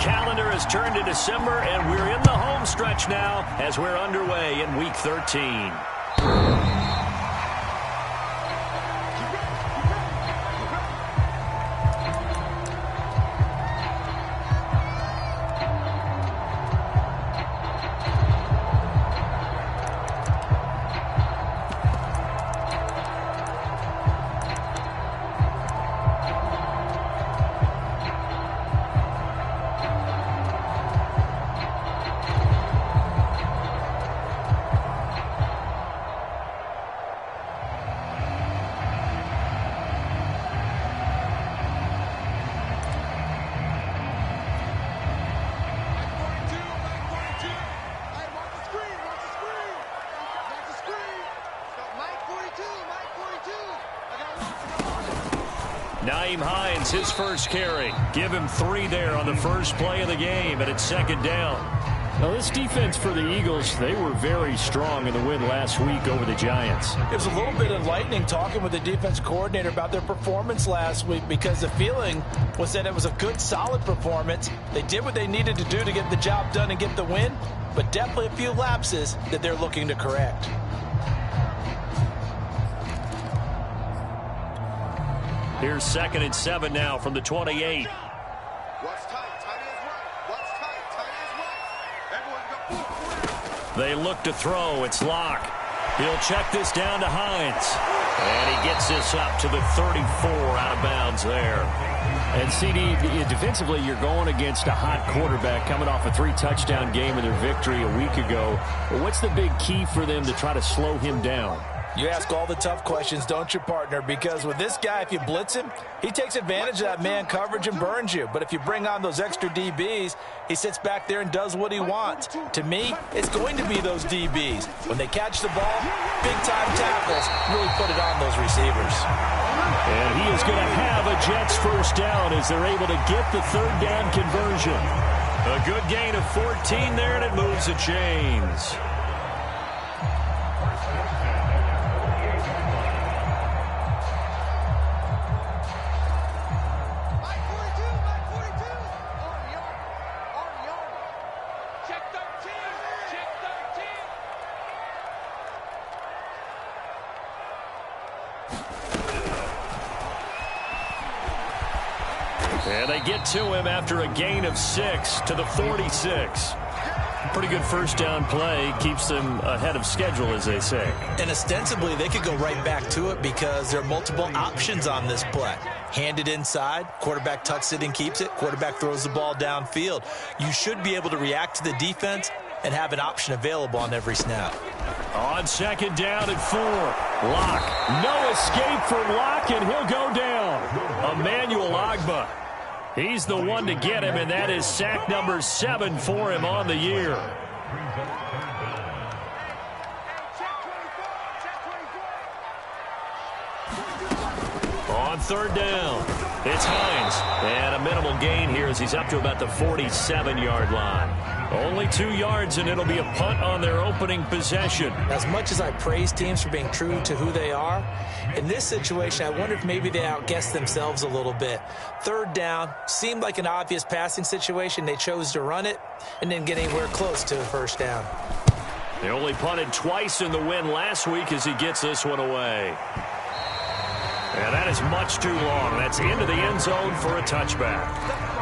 calendar has turned to December, and we're in the home stretch now as we're underway in Week 13. His first carry. Give him 3 there on the first play of the game, and it's second down. Now, this defense for the Eagles, they were very strong in the win last week over the Giants. It was a little bit enlightening talking with the defense coordinator about their performance last week, because the feeling was that it was a good, solid performance. They did what they needed to do to get the job done and get the win, but definitely a few lapses that they're looking to correct. Here's 2nd and 7 now from the 28. They look to throw. It's Locke. He'll check this down to Hines. And he gets this up to the 34 out of bounds there. And CD, defensively, you're going against a hot quarterback coming off a 3-touchdown game in their victory a week ago. What's the big key for them to try to slow him down? You ask all the tough questions, don't you, partner? Because with this guy, if you blitz him, he takes advantage of that man coverage and burns you. But if you bring on those extra DBs, he sits back there and does what he wants. To me, it's going to be those DBs. When they catch the ball, big-time tackles really put it on those receivers. And he is going to have a Jets first down as they're able to get the 3rd down conversion. A good gain of 14 there, and it moves the chains. And they get to him after a gain of 6 to the 46. Pretty good first down play. Keeps them ahead of schedule, as they say. And ostensibly, they could go right back to it because there are multiple options on this play. Hand it inside, quarterback tucks it and keeps it, quarterback throws the ball downfield. You should be able to react to the defense and have an option available on every snap. On 2nd down and 4. Locke. No escape from Locke, and he'll go down. Emmanuel Ogbah. He's the one to get him, and that is sack number 7 for him on the year. On 3rd down, it's Hines. And a minimal gain here as he's up to about the 47-yard line. Only 2 yards, and it'll be a punt on their opening possession. As much as I praise teams for being true to who they are, in this situation, I wonder if maybe they outguessed themselves a little bit. 3rd down seemed like an obvious passing situation. They chose to run it and didn't get anywhere close to a first down. They only punted twice in the win last week as he gets this one away. And that is much too long. That's into the end zone for a touchback.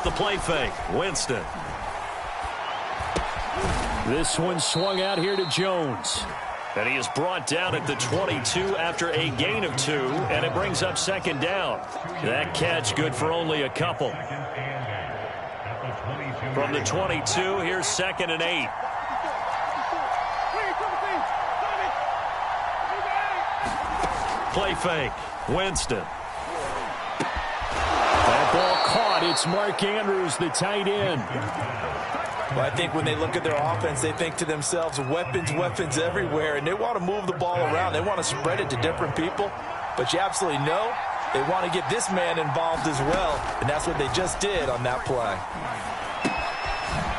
The play fake. Winston. This one swung out here to Jones. And he is brought down at the 22 after a gain of 2, and it brings up 2nd down. That catch good for only a couple. From the 22, here's 2nd and 8. Play fake. Winston. That ball caught. It's Mark Andrews, the tight end. Well, I think when they look at their offense, they think to themselves, weapons, weapons everywhere, and they want to move the ball around. They want to spread it to different people, but you absolutely know they want to get this man involved as well, and that's what they just did on that play.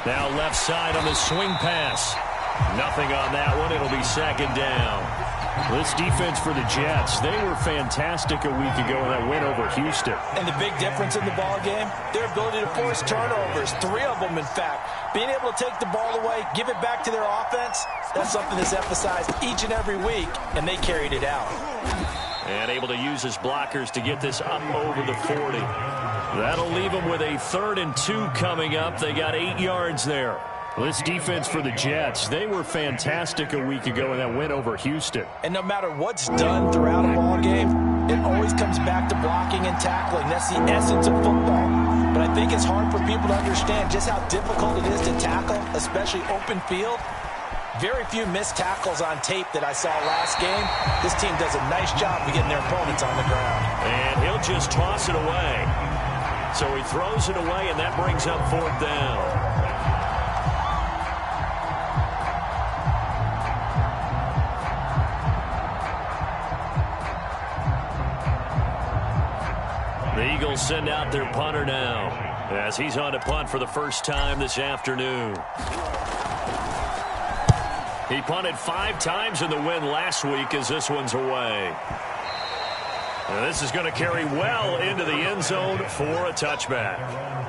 Now left side on the swing pass. Nothing on that one. It'll be second down. This defense for the Jets, they were fantastic a week ago in that win over Houston. And the big difference in the ball game, their ability to force turnovers, 3 of them in fact. Being able to take the ball away, give it back to their offense, that's something that's emphasized each and every week, and they carried it out. And able to use his blockers to get this up over the 40. That'll leave them with a 3rd and 2 coming up. They got 8 yards there. This defense for the Jets, they were fantastic a week ago in that win over Houston. And no matter what's done throughout a ball game, it always comes back to blocking and tackling. That's the essence of football. But I think it's hard for people to understand just how difficult it is to tackle, especially open field. Very few missed tackles on tape that I saw last game. This team does a nice job of getting their opponents on the ground. And he'll just toss it away. So he throws it away, and that brings up 4th down. The Eagles send out their punter now as he's on to punt for the first time this afternoon. He punted 5 times in the win last week as this one's away. And this is going to carry well into the end zone for a touchback.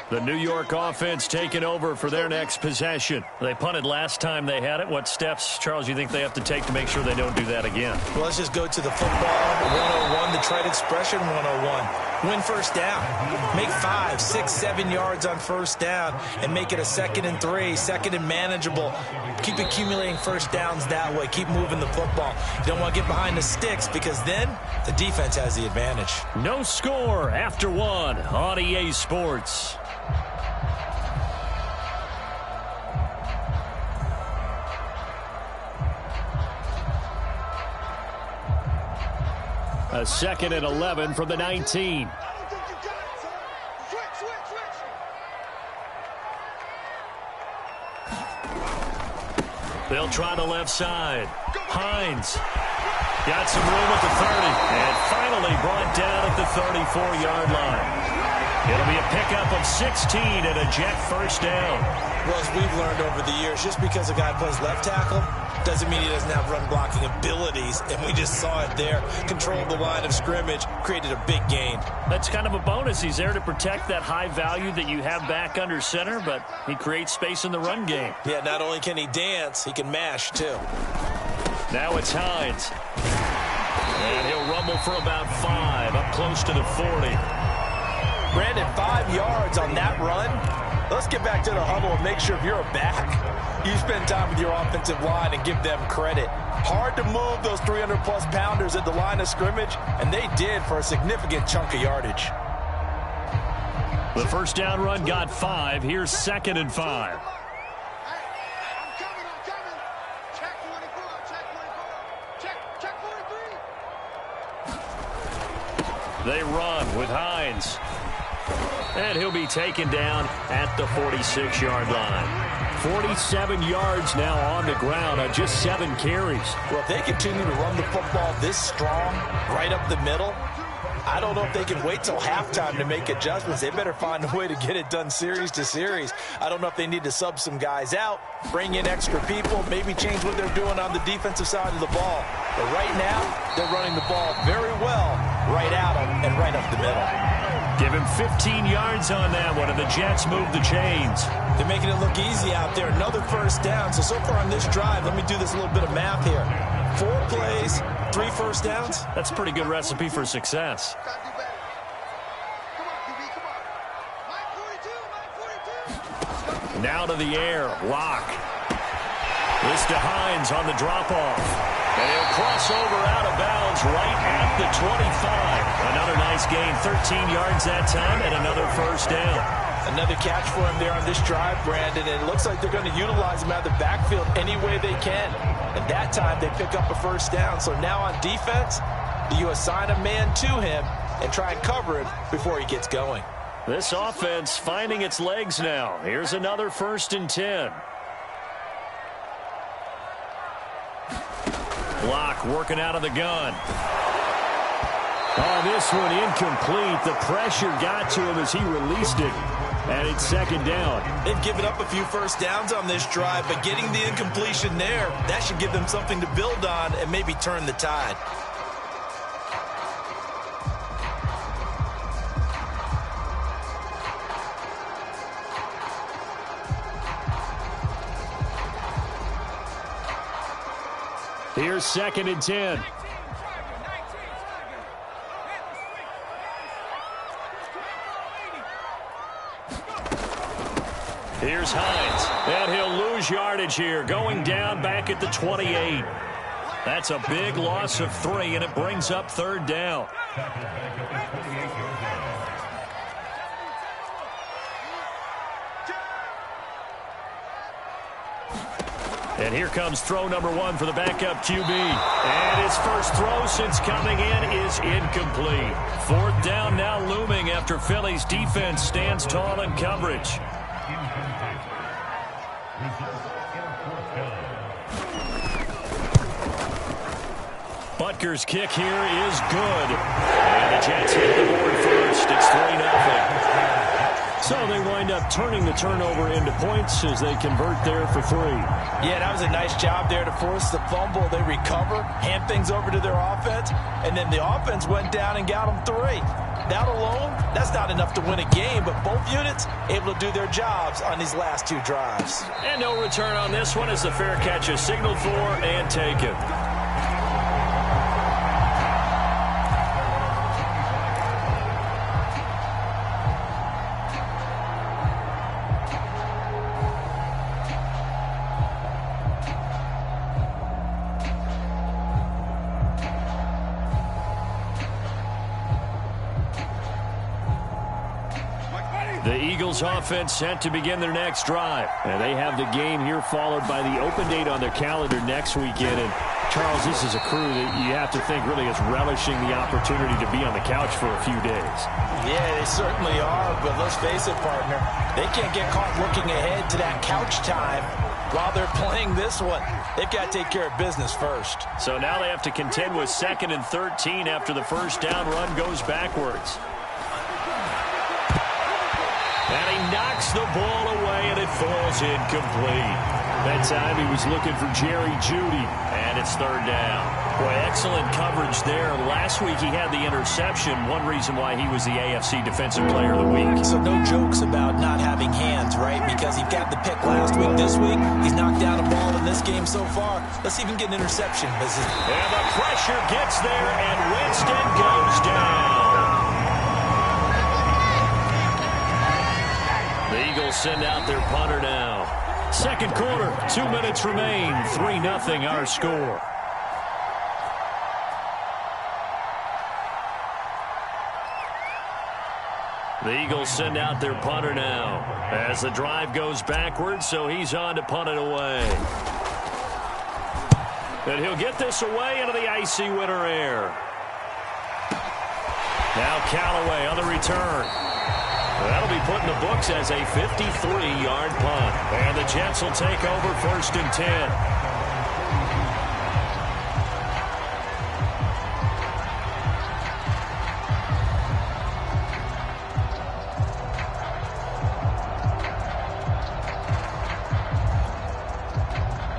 The New York offense taking over for their next possession. They punted last time they had it. What steps, Charles, you think they have to take to make sure they don't do that again? Well, let's just go to the football 101, the trade expression 101. Win first down. Make 5, 6, 7 yards on first down and make it a 2nd and 3, 2nd and manageable. Keep accumulating first downs that way. Keep moving the football. You don't want to get behind the sticks because then the defense has the advantage. No score after 1 on EA Sports. A 2nd and 11 from the 19. They'll try the left side. Hines got some room at the 30 and finally brought down at the 34-yard line. It'll be a pickup of 16 and a Jet first down. Well, as we've learned over the years, just because a guy plays left tackle doesn't mean he doesn't have run blocking abilities, and we just saw it there. Controlled the line of scrimmage, created a big gain. That's kind of a bonus. He's there to protect that high value that you have back under center, but he creates space in the run game. Yeah, not only can he dance, he can mash, too. Now it's Hines. And he'll rumble for about 5, up close to the 40. Brandon, 5 yards on that run. Let's get back to the huddle and make sure if you're a back, you spend time with your offensive line and give them credit. Hard to move those 300-plus pounders at the line of scrimmage, and they did for a significant chunk of yardage. The first down run got 5. Here's 2nd and 5. They run with Hines. And he'll be taken down at the 46-yard line. 47 yards now on the ground on just 7 carries. Well, if they continue to run the football this strong, right up the middle, I don't know if they can wait till halftime to make adjustments. They better find a way to get it done series to series. I don't know if they need to sub some guys out, bring in extra people, maybe change what they're doing on the defensive side of the ball. But right now, they're running the ball very well right at them and right up the middle. Give him 15 yards on that one, and the Jets move the chains. They're making it look easy out there. Another first down. So far on this drive, let me do this little bit of math here. 4 plays, 3 first downs. That's a pretty good recipe for success. Now to the air. Locke. This to Hines on the drop-off. And he'll cross over out of bounds right at the 25. Another nice gain, 13 yards that time, and another first down. Another catch for him there on this drive, Brandon, and it looks like they're going to utilize him out of the backfield any way they can. And that time they pick up a first down. So now on defense, you assign a man to him and try and cover him before he gets going. This offense finding its legs now. Here's another 1st and 10. Locke working out of the gun. Oh, this one incomplete. The pressure got to him as he released it. And it's 2nd down. They've given up a few first downs on this drive, but getting the incompletion there, that should give them something to build on and maybe turn the tide. Here's 2nd and 10. Here's Hines, and he'll lose yardage here, going down back at the 28. That's a big loss of 3, and it brings up 3rd down. And here comes throw number 1 for the backup QB. And his first throw since coming in is incomplete. 4th down now looming after Philly's defense stands tall in coverage. Butker's kick here is good. And the Jets hit the board first. It's 3-0. So they wind up turning the turnover into points as they convert there for 3. Yeah, that was a nice job there to force the fumble. They recover, hand things over to their offense, and then the offense went down and got them 3. That alone, that's not enough to win a game, but both units able to do their jobs on these last 2 drives. And no return on this one as the fair catch is signaled for and taken. The Eagles offense set to begin their next drive. And they have the game here followed by the open date on their calendar next weekend. And Charles, this is a crew that you have to think really is relishing the opportunity to be on the couch for a few days. Yeah, they certainly are, but let's face it, partner, they can't get caught looking ahead to that couch time while they're playing this one. They've got to take care of business first. So now they have to contend with 2nd and 13 after the first down run goes backwards. And he knocks the ball away, and it falls incomplete. That time he was looking for Jerry Jeudy, and it's 3rd down. Boy, excellent coverage there. Last week he had the interception, one reason why he was the AFC Defensive Player of the Week. So no jokes about not having hands, right? Because he got the pick last week. This week, he's knocked down a ball in this game so far. Let's even get an interception. And the pressure gets there, and Winston goes down. The Eagles send out their punter now. 2nd quarter, 2 minutes remain. 3-0 our score. The Eagles send out their punter now as the drive goes backwards, so he's on to punt it away. And he'll get this away into the icy winter air. Now Callaway on the return. That'll be put in the books as a 53-yard punt. And the Jets will take over 1st and 10.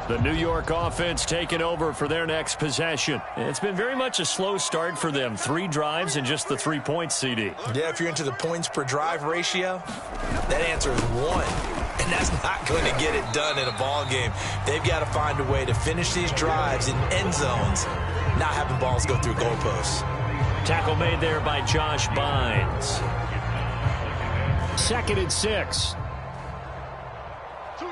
The New York offense taking over for their next possession. It's been very much a slow start for them. 3 drives and just the 3 points, CD. Yeah, if you're into the points per drive ratio, that answer is 1. And that's not going to get it done in a ball game. They've got to find a way to finish these drives in end zones, not having balls go through goalposts. Tackle made there by Josh Bynes. 2nd and 6. That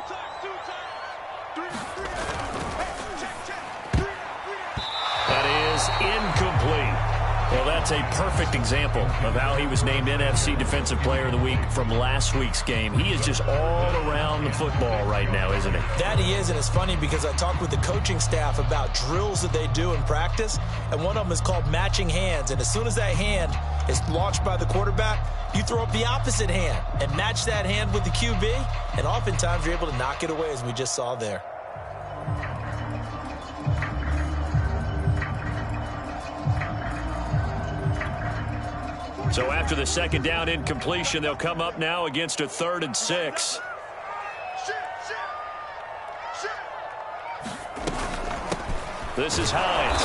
is incomplete. Well, that's a perfect example of how he was named NFC Defensive Player of the Week from last week's game. He is just all around the football right now, isn't he? That he is, and it's funny because I talked with the coaching staff about drills that they do in practice, and one of them is called matching hands. And as soon as that hand is launched by the quarterback, you throw up the opposite hand and match that hand with the QB, and oftentimes you're able to knock it away, as we just saw there. So after the second down incompletion, they'll come up now against a 3rd and 6. This is Hines,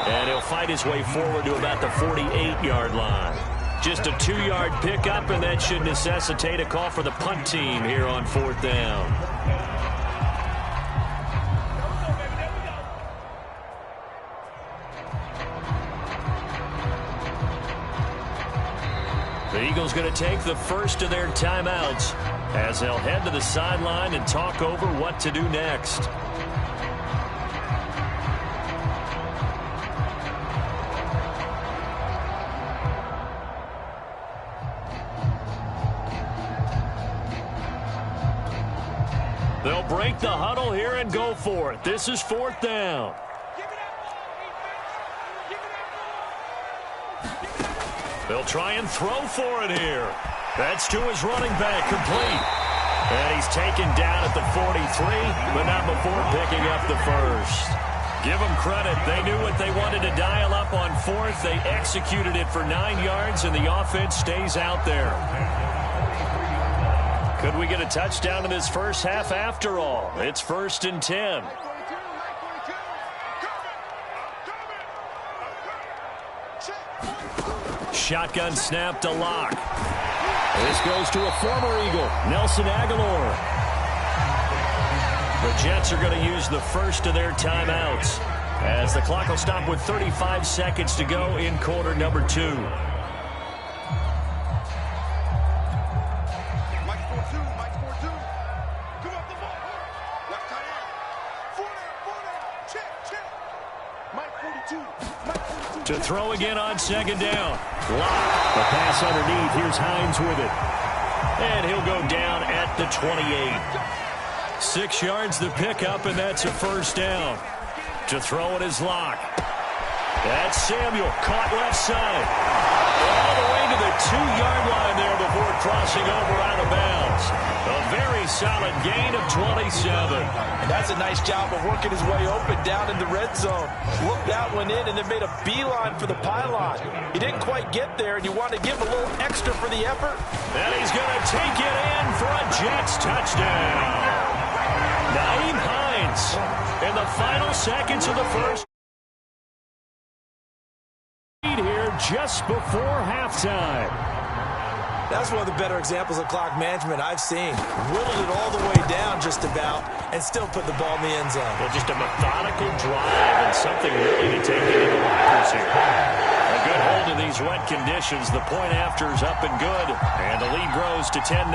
and he'll fight his way forward to about the 48-yard line. Just a 2-yard pickup, and that should necessitate a call for the punt team here on 4th down. The Eagles going to take the first of their timeouts as they'll head to the sideline and talk over what to do next. They'll break the huddle here and go for it. This is 4th down. They'll try and throw for it here. That's to his running back, complete. And he's taken down at the 43, but not before picking up the first. Give them credit. They knew what they wanted to dial up on 4th. They executed it for 9 yards, and the offense stays out there. Could we get a touchdown in this first half after all? It's 1st and 10. Shotgun snap to Locke. This goes to a former Eagle, Nelson Aguilar. The Jets are going to use the first of their timeouts as the clock will stop with 35 seconds to go in quarter number 2. To throw again on 2nd down. Lock. The pass underneath. Here's Hines with it. And he'll go down at the 28. 6 yards the pickup, and that's a 1st down. To throw it is Lock. That's Samuel. Caught left side. All the way to the 2-yard line there before crossing over out of bounds. A very solid gain of 27. And that's a nice job of working his way open down in the red zone. Looked that one in and then made a beeline for the pylon. He didn't quite get there, and you want to give him a little extra for the effort. And he's going to take it in for a Jets touchdown. Nyheim Hines in the final seconds of the first. Here just before halftime. That's one of the better examples of clock management I've seen. Whittled it all the way down just about and still put the ball in the end zone. Well, just a methodical drive and something really to take it into the lockers here. A good hold in these wet conditions. The point after is up and good, and the lead grows to 10-0.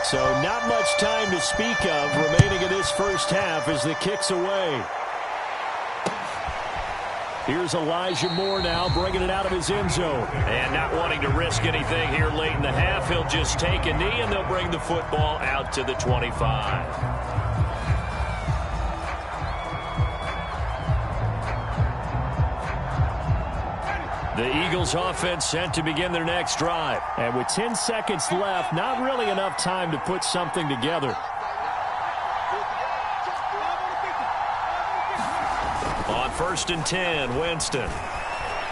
So not much time to speak of remaining in this first half as the kick's away. Here's Elijah Moore now bringing it out of his end zone. And not wanting to risk anything here late in the half, he'll just take a knee and they'll bring the football out to the 25. The Eagles offense set to begin their next drive. And with 10 seconds left, not really enough time to put something together. On 1st and 10, Winston.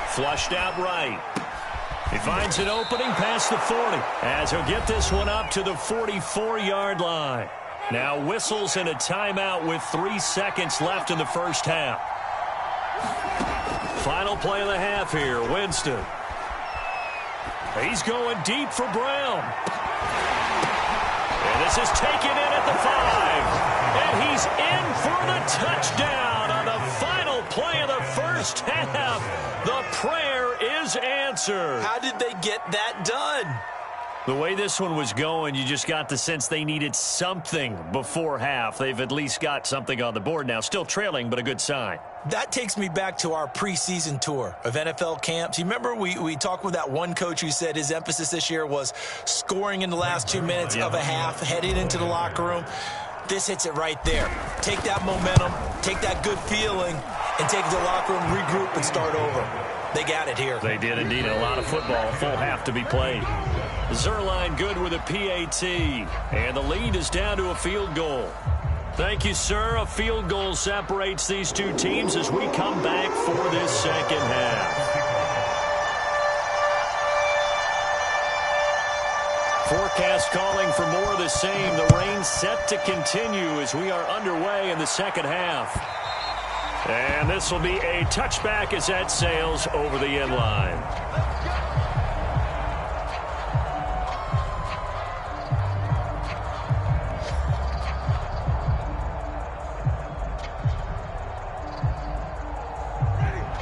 Flushed out right. He finds an opening past the 40 as he'll get this one up to the 44-yard line. Now whistles and a timeout with 3 seconds left in the first half. Final play of the half here, Winston. He's going deep for Brown. And this is taken in at the 5. And he's in for the touchdown on the final play of the first half. The prayer is answered. How did they get that done? The way this one was going, you just got the sense they needed something before half. They've at least got something on the board now. Still trailing, but a good sign. That takes me back to our preseason tour of NFL camps. You remember we talked with that one coach who said his emphasis this year was scoring in the last 2 minutes of a half, heading into the locker room. This hits it right there. Take that momentum, take that good feeling, and take it to the locker room, regroup, and start over. They got it here. They did indeed. A lot of football, full half to be played. Zerline good with a PAT, and the lead is down to a field goal. Thank you, sir. A field goal separates these two teams as we come back for this second half. Forecast calling for more of the same. The rain set to continue as we are underway in the second half. And this will be a touchback as that sails over the end line.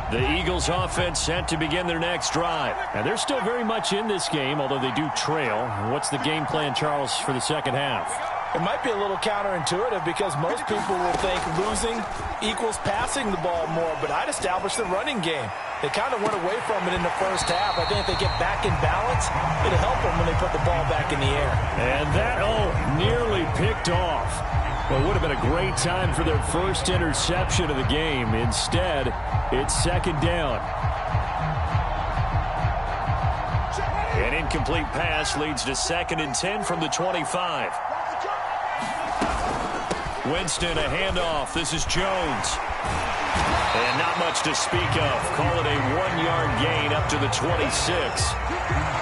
The Eagles offense set to begin their next drive. And they're still very much in this game, although they do trail. What's the game plan, Charles, for the second half? It might be a little counterintuitive because most people will think losing equals passing the ball more, but I'd establish the running game. They kind of went away from it in the first half. I think if they get back in balance, it'll help them when they put the ball back in the air. And that, nearly picked off. Well, it would have been a great time for their first interception of the game. Instead, it's second down. An incomplete pass leads to 2nd and 10 from the 25. Winston, a handoff. This is Jones. And not much to speak of. Call it a 1-yard gain up to the 26.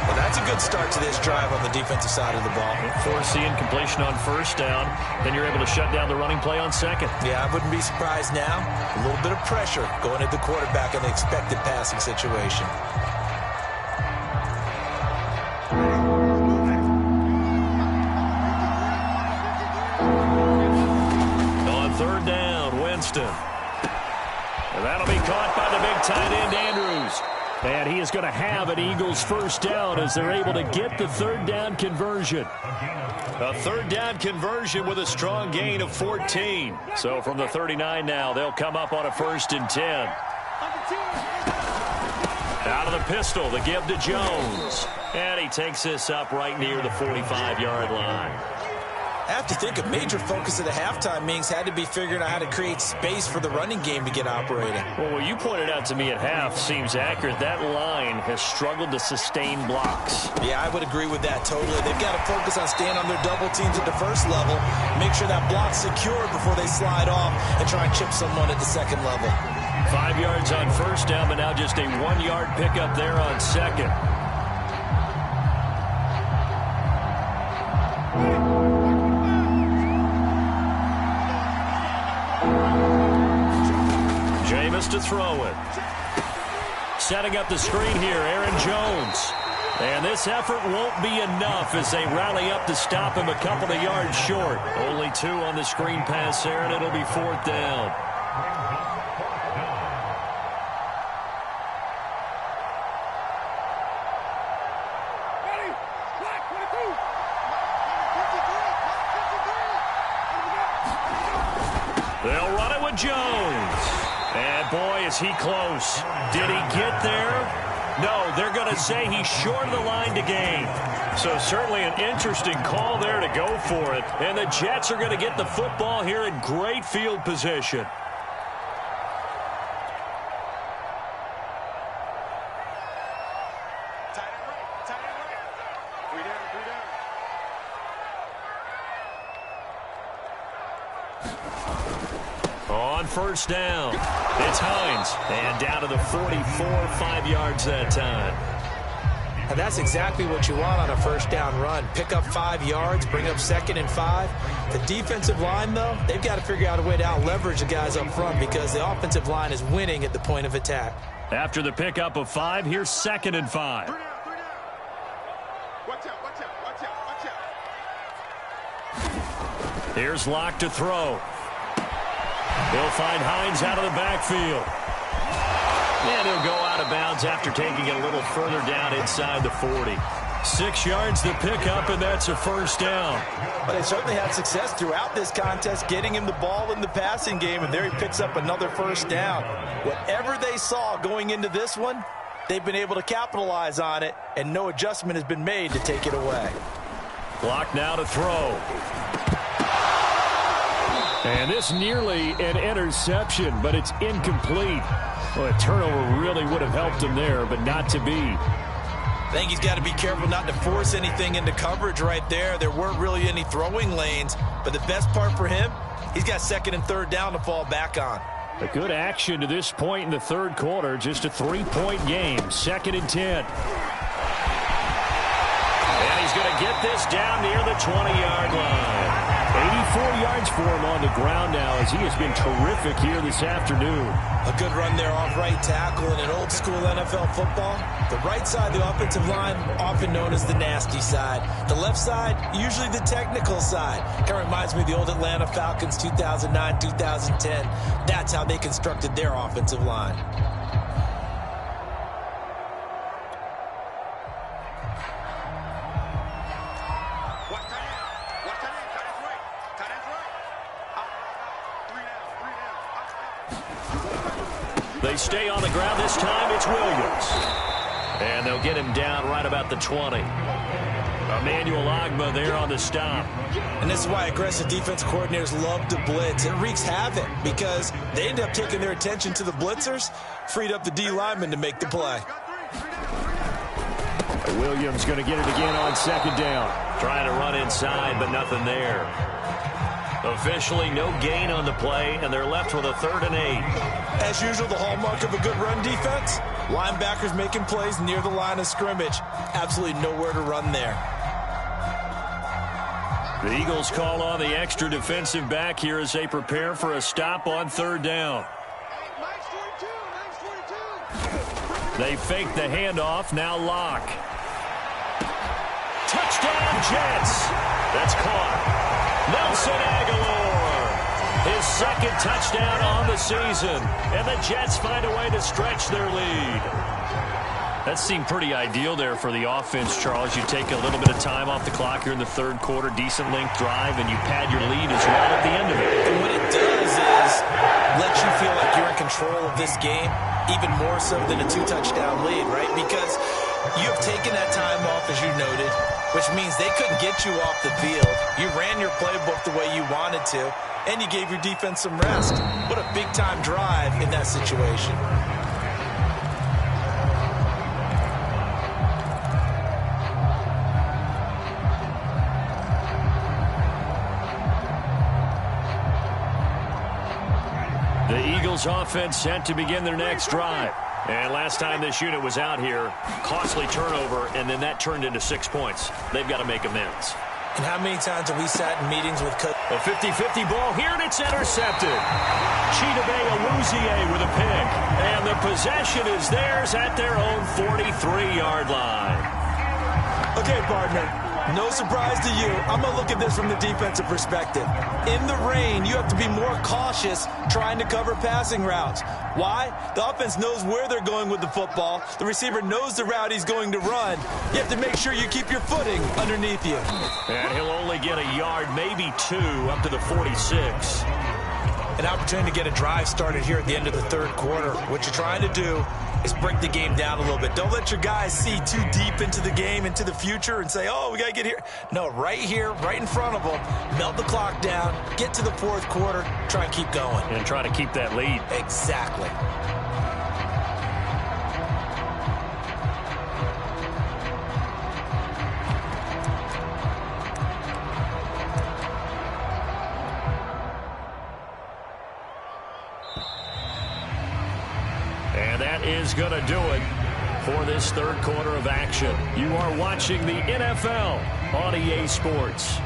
Well, that's a good start to this drive on the defensive side of the ball. Force the incompletion on first down. Then you're able to shut down the running play on second. Yeah, I wouldn't be surprised now. A little bit of pressure going at the quarterback in the expected passing situation. On third down, Winston. And that'll be caught by the big tight end, Andrews. And he is going to have an Eagles first down as they're able to get the third down conversion. A third down conversion with a strong gain of 14. So from the 39 now, they'll come up on a 1st and 10. Out of the pistol, the give to Jones. And he takes this up right near the 45-yard line. I have to think a major focus of the halftime meetings had to be figuring out how to create space for the running game to get operating. Well, what you pointed out to me at half seems accurate. That line has struggled to sustain blocks. Yeah, I would agree with that totally. They've got to focus on staying on their double teams at the first level, make sure that block's secured before they slide off and try and chip someone at the second level. 5 yards on first down, but now just a 1-yard pickup there on second. Jameis to throw it. Setting up the screen here, Aaron Jones. And this effort won't be enough as they rally up to stop him a couple of yards short. Only 2 on the screen pass there, and it'll be 4th down. They'll run it with Jones. And boy, is he close. Did he get there? No, they're going to say he's short of the line to gain. So certainly an interesting call there to go for it. And the Jets are going to get the football here in great field position. On first down, it's Hines, and down to the 44, 5 yards that time. And that's exactly what you want on a first down run. Pick up 5 yards, bring up 2nd and 5. The defensive line, though, they've got to figure out a way to out-leverage the guys up front because the offensive line is winning at the point of attack. After the pickup of 5, here's 2nd and 5. Watch out, watch out, watch out, watch out. Here's Locke to throw. He'll find Hines out of the backfield. And he'll go out of bounds after taking it a little further down inside the 40. 6 yards to pick up, and that's a first down. But they certainly had success throughout this contest, getting him the ball in the passing game, and there he picks up another first down. Whatever they saw going into this one, they've been able to capitalize on it, and no adjustment has been made to take it away. Clock now to throw. And this nearly an interception, but it's incomplete. Well, a turnover really would have helped him there, but not to be. I think he's got to be careful not to force anything into coverage right there. There weren't really any throwing lanes, but the best part for him, he's got second and third down to fall back on. A good action to this point in the third quarter. Just a 3-point game. 2nd and 10. And he's going to get this down near the 20-yard line. 84 yards for him on the ground now as he has been terrific here this afternoon. A good run there off right tackle in an old-school NFL football. The right side of the offensive line, often known as the nasty side. The left side, usually the technical side. Kind of reminds me of the old Atlanta Falcons 2009, 2010. That's how they constructed their offensive line. They stay on the ground. This time it's Williams. And they'll get him down right about the 20. Emmanuel Ogbah there on the stop. And this is why aggressive defense coordinators love to blitz. It wreaks havoc because they end up taking their attention to the blitzers, freed up the D lineman to make the play. Williams going to get it again on 2nd down. Trying to run inside, but nothing there. Officially no gain on the play, and they're left with a 3rd and 8. As usual, the hallmark of a good run defense, linebackers making plays near the line of scrimmage. Absolutely nowhere to run there. The Eagles call on the extra defensive back here as they prepare for a stop on 3rd down. They fake the handoff, now Locke. Touchdown, Jets. That's caught. Nelson Aguilar, his 2nd touchdown on the season, and the Jets find a way to stretch their lead. That seemed pretty ideal there for the offense, Charles. You take a little bit of time off the clock here in the 3rd quarter, decent length drive, and you pad your lead as well at the end of it. And what it does is let you feel like you're in control of this game, even more so than a 2-touchdown lead, right? Because you've taken that time off, as you noted, which means they couldn't get you off the field. You ran your playbook the way you wanted to, and you gave your defense some rest. What a big-time drive in that situation. The Eagles offense set to begin their next drive. And last time this unit was out here, costly turnover, and then that turned into 6 points. They've got to make amends. And how many times have we sat in meetings with coaches? A 50-50 ball here, and it's intercepted. Chidobe Awuzie with a pick. And the possession is theirs at their own 43-yard line. Okay, partner. No surprise to you. I'm going to look at this from the defensive perspective. In the rain, you have to be more cautious trying to cover passing routes. Why? The offense knows where they're going with the football. The receiver knows the route he's going to run. You have to make sure you keep your footing underneath you. And he'll only get a yard, maybe 2, up to the 46. An opportunity to get a drive started here at the end of the 3rd quarter. What you're trying to do is break the game down a little bit. Don't let your guys see too deep into the game, into the future, and say, oh, we got to get here. No, right here, right in front of them, melt the clock down, get to the 4th quarter, try and keep going. And try to keep that lead. Exactly. And that is going to do it for this 3rd quarter of action. You are watching the NFL on EA Sports.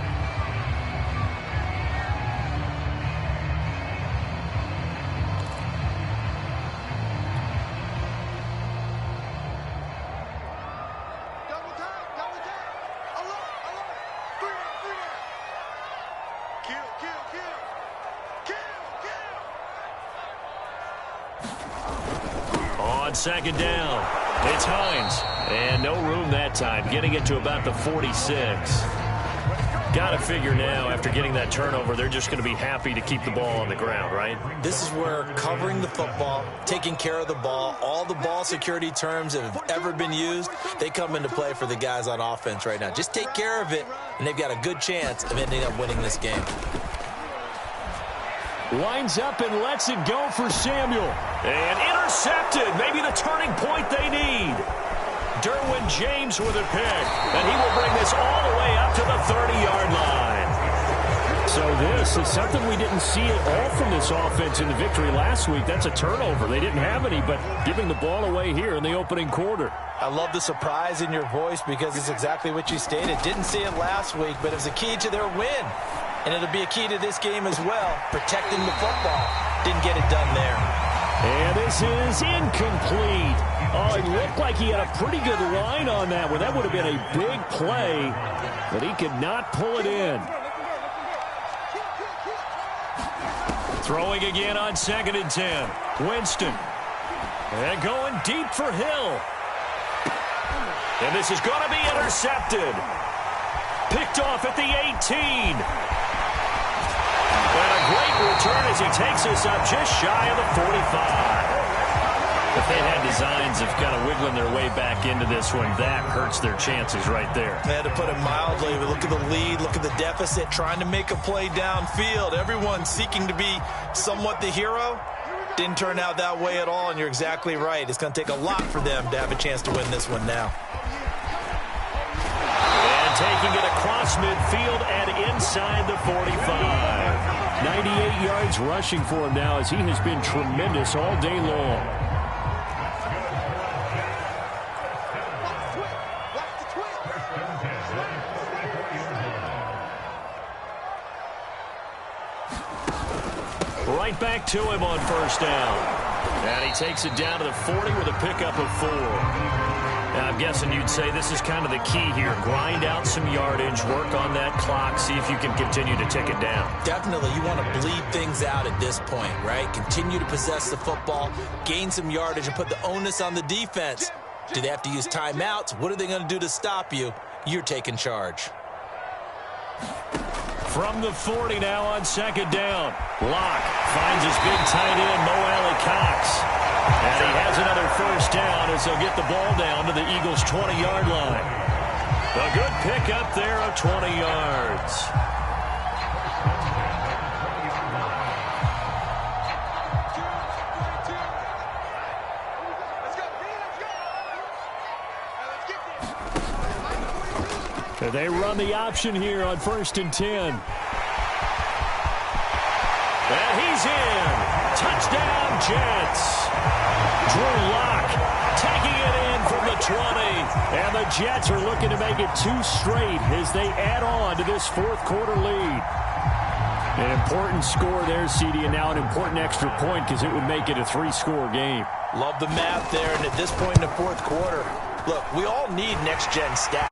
on second down. It's Hines. And no room that time, getting it to about the 46. Got to figure now, after getting that turnover, they're just going to be happy to keep the ball on the ground, right? This is where covering the football, taking care of the ball, all the ball security terms that have ever been used, they come into play for the guys on offense right now. Just take care of it, and they've got a good chance of ending up winning this game. Winds up and lets it go for Samuel. And intercepted. Maybe the turning point they need. Derwin James with a pick. And he will bring this all the way up to the 30-yard line. So this is something we didn't see at all from this offense in the victory last week. That's a turnover. They didn't have any, but giving the ball away here in the opening quarter. I love the surprise in your voice because it's exactly what you stated. Didn't see it last week, but it was a key to their win. And it'll be a key to this game as well, protecting the football. Didn't get it done there. And this is incomplete. Oh, it looked like he had a pretty good line on that one. That would have been a big play, but he could not pull it in. Throwing again on 2nd and 10. Winston. And going deep for Hill. And this is going to be intercepted. Picked off at the 18. And a great return as he takes us up just shy of the 45. If they had designs of kind of wiggling their way back into this one, that hurts their chances right there. They had to put it mildly. But look at the lead, look at the deficit, trying to make a play downfield. Everyone seeking to be somewhat the hero. Didn't turn out that way at all, and you're exactly right. It's going to take a lot for them to have a chance to win this one now. And taking it across midfield and inside the 45. 98 yards rushing for him now as he has been tremendous all day long. Right back to him on 1st down. And he takes it down to the 40 with a pickup of 4. Now, I'm guessing you'd say this is kind of the key here. Grind out some yardage, work on that clock, see if you can continue to tick it down. Definitely, you want to bleed things out at this point, right? Continue to possess the football, gain some yardage, and put the onus on the defense. Do they have to use timeouts? What are they going to do to stop you? You're taking charge. From the 40 now on 2nd down. Locke finds his big tight end, Mo Alley-Cox. And he has another 1st down as they'll get the ball down to the Eagles' 20-yard line. A good pickup there of 20 yards. They run the option here on 1st and 10. And he's in. Touchdown, Jets. Drew Lock taking it in from the 20. And the Jets are looking to make it 2 straight as they add on to this 4th quarter lead. An important score there, CD, and now an important extra point because it would make it a 3-score game. Love the math there, and at this point in the 4th quarter, look, we all need next-gen stats.